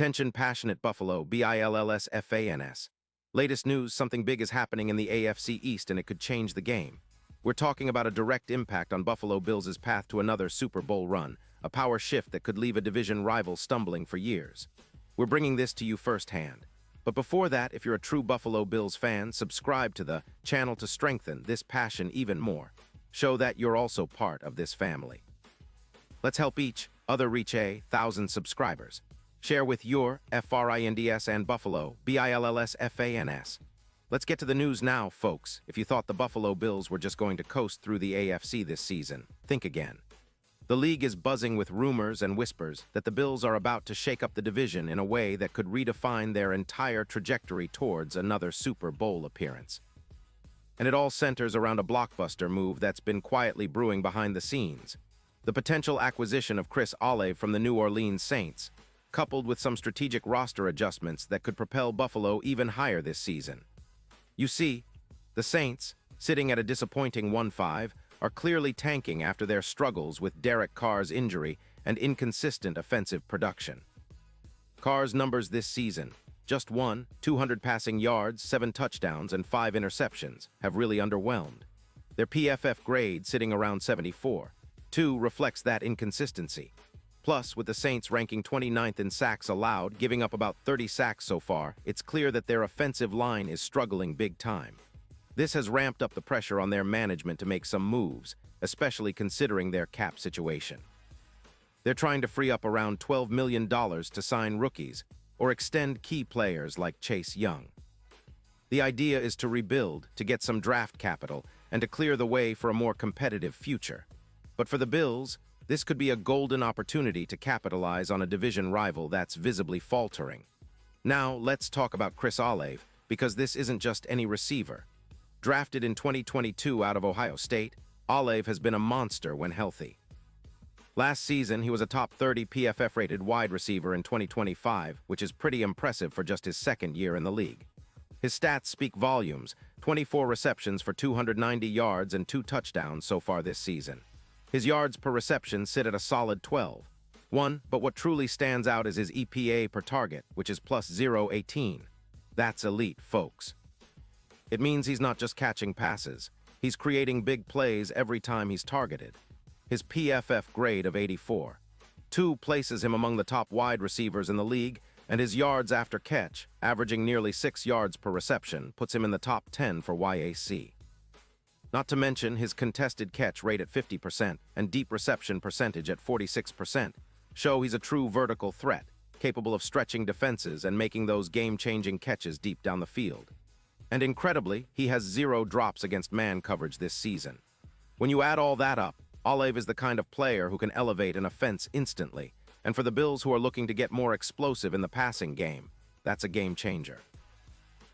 Attention passionate Buffalo, BILLSFANS. Latest news, something big is happening in the AFC East and it could change the game. We're talking about a direct impact on Buffalo Bills' path to another Super Bowl run, a power shift that could leave a division rival stumbling for years. We're bringing this to you firsthand. But before that, if you're a true Buffalo Bills fan, subscribe to the channel to strengthen this passion even more. Show that you're also part of this family. Let's help each other reach 1,000 subscribers. Share with your FRINDS and Buffalo, BILLSFANS. Let's get to the news now, folks. If you thought the Buffalo Bills were just going to coast through the AFC this season, think again. The league is buzzing with rumors and whispers that the Bills are about to shake up the division in a way that could redefine their entire trajectory towards another Super Bowl appearance. And it all centers around a blockbuster move that's been quietly brewing behind the scenes. The potential acquisition of Chris Olave from the New Orleans Saints, coupled with some strategic roster adjustments that could propel Buffalo even higher this season. You see, the Saints, sitting at a disappointing 1-5, are clearly tanking after their struggles with Derek Carr's injury and inconsistent offensive production. Carr's numbers this season, just 200 passing yards, 7 touchdowns, and 5 interceptions, have really underwhelmed. Their PFF grade sitting around 74, reflects that inconsistency. Plus, with the Saints ranking 29th in sacks allowed, giving up about 30 sacks so far, it's clear that their offensive line is struggling big time. This has ramped up the pressure on their management to make some moves, especially considering their cap situation. They're trying to free up around $12 million to sign rookies or extend key players like Chase Young. The idea is to rebuild, to get some draft capital, and to clear the way for a more competitive future. But for the Bills, this could be a golden opportunity to capitalize on a division rival that's visibly faltering. Now, let's talk about Chris Olave, because this isn't just any receiver. Drafted in 2022 out of Ohio State, Olave has been a monster when healthy. Last season, he was a top 30 PFF-rated wide receiver in 2025, which is pretty impressive for just his second year in the league. His stats speak volumes: 24 receptions for 290 yards and 2 touchdowns so far this season. His yards per reception sit at a solid 12. But what truly stands out is his EPA per target, which is plus 0.18. That's elite, folks. It means he's not just catching passes. He's creating big plays every time he's targeted. His PFF grade of 84. Places him among the top wide receivers in the league, and his yards after catch, averaging nearly 6 yards per reception, puts him in the top 10 for YAC. Not to mention his contested catch rate at 50% and deep reception percentage at 46% show he's a true vertical threat, capable of stretching defenses and making those game-changing catches deep down the field. And incredibly, he has 0 drops against man coverage this season. When you add all that up, Olave is the kind of player who can elevate an offense instantly, and for the Bills who are looking to get more explosive in the passing game, that's a game changer.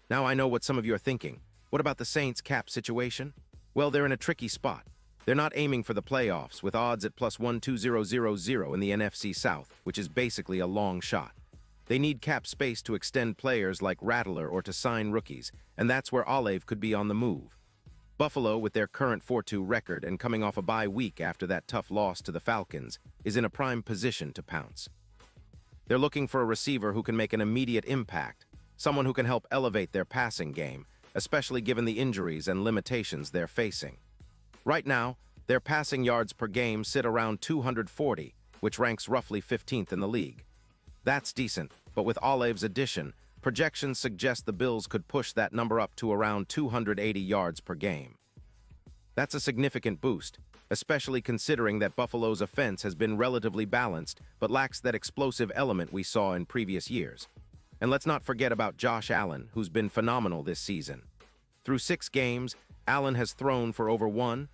Now I know what some of you are thinking. What about the Saints' cap situation? Well, they're in a tricky spot. They're not aiming for the playoffs, with odds at plus 120,000 in the NFC South, which is basically a long shot. They need cap space to extend players like Rattler or to sign rookies, and that's where Olave could be on the move. Buffalo, with their current 4-2 record and coming off a bye week after that tough loss to the Falcons, is in a prime position to pounce. They're looking for a receiver who can make an immediate impact, someone who can help elevate their passing game, especially given the injuries and limitations they're facing. Right now, their passing yards per game sit around 240, which ranks roughly 15th in the league. That's decent, but with Olave's addition, projections suggest the Bills could push that number up to around 280 yards per game. That's a significant boost, especially considering that Buffalo's offense has been relatively balanced but lacks that explosive element we saw in previous years. And let's not forget about Josh Allen, who's been phenomenal this season. Through 6 games, Allen has thrown for over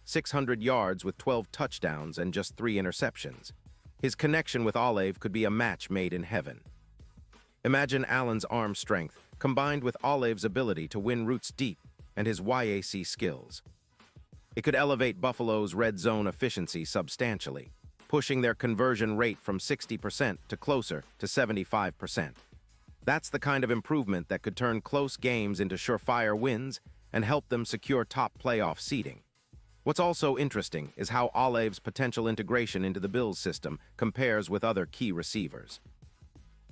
600 yards with 12 touchdowns and just 3 interceptions. His connection with Olave could be a match made in heaven. Imagine Allen's arm strength, combined with Olave's ability to win routes deep and his YAC skills. It could elevate Buffalo's red zone efficiency substantially, pushing their conversion rate from 60% to closer to 75%. That's the kind of improvement that could turn close games into surefire wins and help them secure top playoff seeding. What's also interesting is how Olave's potential integration into the Bills system compares with other key receivers.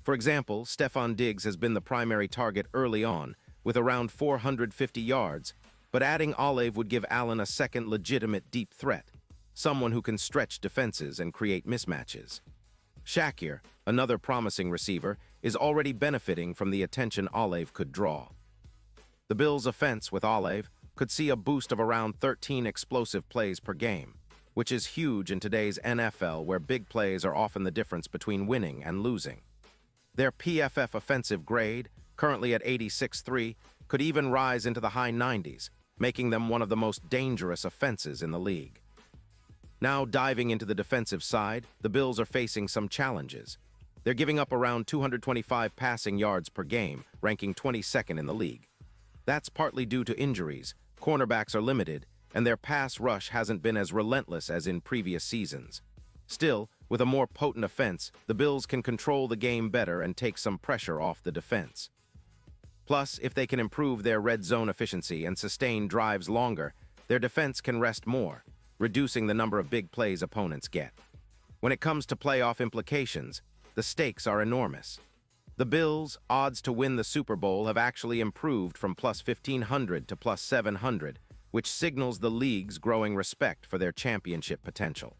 For example, Stefon Diggs has been the primary target early on, with around 450 yards, but adding Olave would give Allen a second legitimate deep threat, someone who can stretch defenses and create mismatches. Shakir, another promising receiver, is already benefiting from the attention Olave could draw. The Bills' offense with Olave could see a boost of around 13 explosive plays per game, which is huge in today's NFL where big plays are often the difference between winning and losing. Their PFF offensive grade, currently at 86.3, could even rise into the high 90s, making them one of the most dangerous offenses in the league. Now diving into the defensive side, the Bills are facing some challenges. They're giving up around 225 passing yards per game, ranking 22nd in the league. That's partly due to injuries, cornerbacks are limited, and their pass rush hasn't been as relentless as in previous seasons. Still, with a more potent offense, the Bills can control the game better and take some pressure off the defense. Plus, if they can improve their red zone efficiency and sustain drives longer, their defense can rest more, reducing the number of big plays opponents get. When it comes to playoff implications, the stakes are enormous. The Bills' odds to win the Super Bowl have actually improved from plus 1,500 to plus 700, which signals the league's growing respect for their championship potential.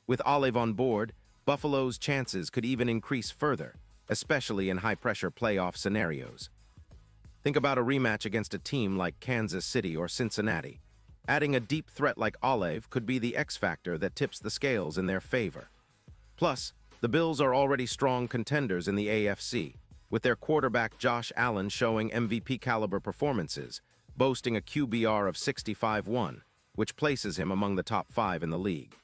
With Olave on board, Buffalo's chances could even increase further, especially in high-pressure playoff scenarios. Think about a rematch against a team like Kansas City or Cincinnati. Adding a deep threat like Olave could be the X factor that tips the scales in their favor. Plus, the Bills are already strong contenders in the AFC, with their quarterback Josh Allen showing MVP-caliber performances, boasting a QBR of 65-1, which places him among the top 5 in the league.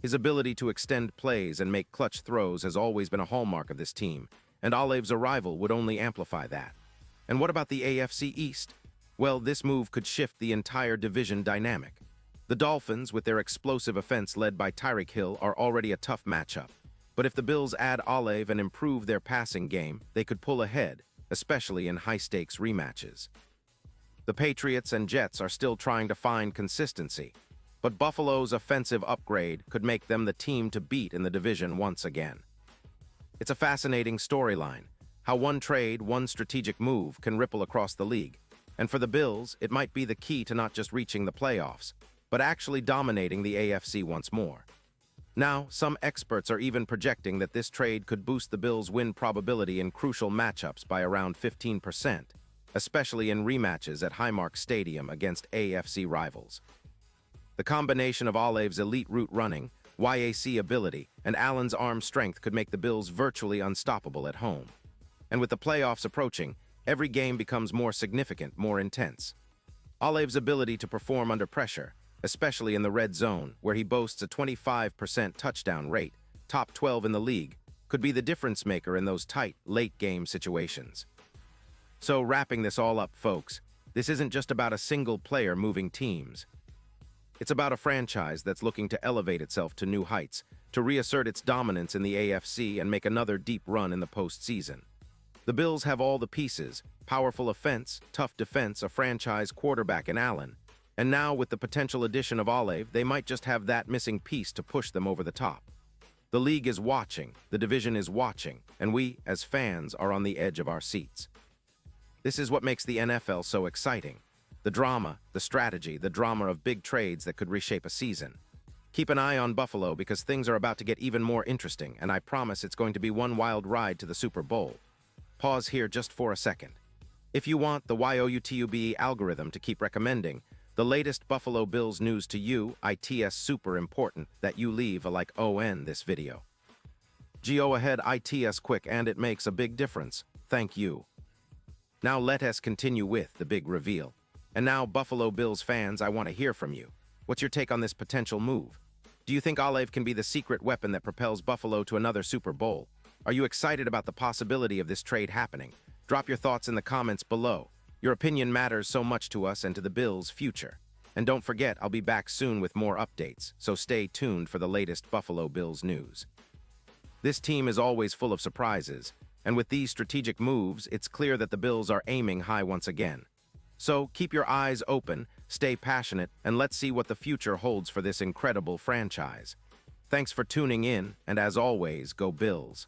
His ability to extend plays and make clutch throws has always been a hallmark of this team, and Olave's arrival would only amplify that. And what about the AFC East? Well, this move could shift the entire division dynamic. The Dolphins, with their explosive offense led by Tyreek Hill, are already a tough matchup. But if the Bills add Olave and improve their passing game, they could pull ahead, especially in high-stakes rematches. The Patriots and Jets are still trying to find consistency, but Buffalo's offensive upgrade could make them the team to beat in the division once again. It's a fascinating storyline, how one trade, one strategic move can ripple across the league. And for the Bills, it might be the key to not just reaching the playoffs, but actually dominating the AFC once more. Now, some experts are even projecting that this trade could boost the Bills' win probability in crucial matchups by around 15%, especially in rematches at Highmark Stadium against AFC rivals. The combination of Olave's elite route running, YAC ability, and Allen's arm strength could make the Bills virtually unstoppable at home. And with the playoffs approaching, every game becomes more significant, more intense. Olave's ability to perform under pressure, especially in the red zone, where he boasts a 25% touchdown rate, top 12 in the league, could be the difference maker in those tight, late-game situations. So wrapping this all up, folks, this isn't just about a single player moving teams. It's about a franchise that's looking to elevate itself to new heights, to reassert its dominance in the AFC and make another deep run in the postseason. The Bills have all the pieces: powerful offense, tough defense, a franchise quarterback in Allen. And now, with the potential addition of Olave, they might just have that missing piece to push them over the top. The league is watching, the division is watching, and we, as fans, are on the edge of our seats. This is what makes the NFL so exciting. The drama, the strategy, the drama of big trades that could reshape a season. Keep an eye on Buffalo because things are about to get even more interesting, and I promise it's going to be one wild ride to the Super Bowl. Pause here just for a second. If you want the YOUTUBE algorithm to keep recommending the latest Buffalo Bills news to you, it's super important that you leave a like on this video. Go ahead, it's quick and it makes a big difference. Thank you. Now let us continue with the big reveal. And now, Buffalo Bills fans, I want to hear from you. What's your take on this potential move? Do you think Olave can be the secret weapon that propels Buffalo to another Super Bowl? Are you excited about the possibility of this trade happening? Drop your thoughts in the comments below. Your opinion matters so much to us and to the Bills' future. And don't forget, I'll be back soon with more updates, so stay tuned for the latest Buffalo Bills news. This team is always full of surprises, and with these strategic moves, it's clear that the Bills are aiming high once again. So keep your eyes open, stay passionate, and let's see what the future holds for this incredible franchise. Thanks for tuning in, and as always, go Bills.